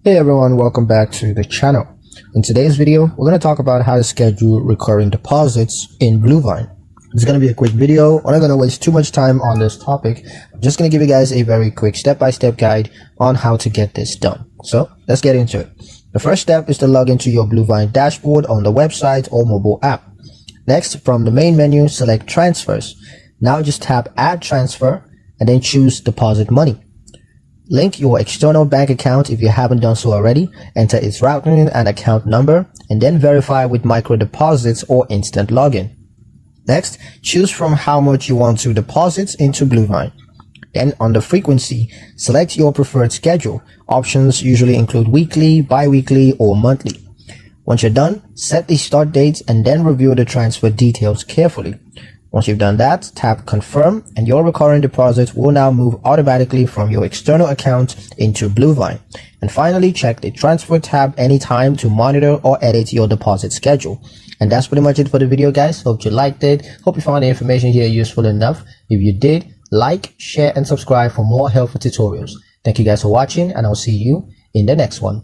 Hey everyone, welcome back to the channel. In today's video, we're going to talk about how to schedule recurring deposits in Bluevine. It's going to be a quick video. We're not going to waste too much time on this topic. I'm just going to give you guys a very quick step-by-step guide on how to get this done. So let's get into it. The first step is to log into your Bluevine dashboard on the website or mobile app. Next, from the main menu, select transfers. Now just tap add transfer and then choose deposit money. Link your external bank account if you haven't done so already, enter its routing and account number, and then verify with micro deposits or instant login. Next, choose from how much you want to deposit into Bluevine. Then on the frequency, select your preferred schedule. Options usually include weekly, bi-weekly, or monthly. Once you're done, set the start date and then review the transfer details carefully. Once you've done that, tap confirm and your recurring deposit will now move automatically from your external account into Bluevine. And finally, check the transfer tab anytime to monitor or edit your deposit schedule. And that's pretty much it for the video, guys. Hope you liked it. Hope you found the information here useful enough. If you did, like, share, and subscribe for more helpful tutorials. Thank you guys for watching, and I'll see you in the next one.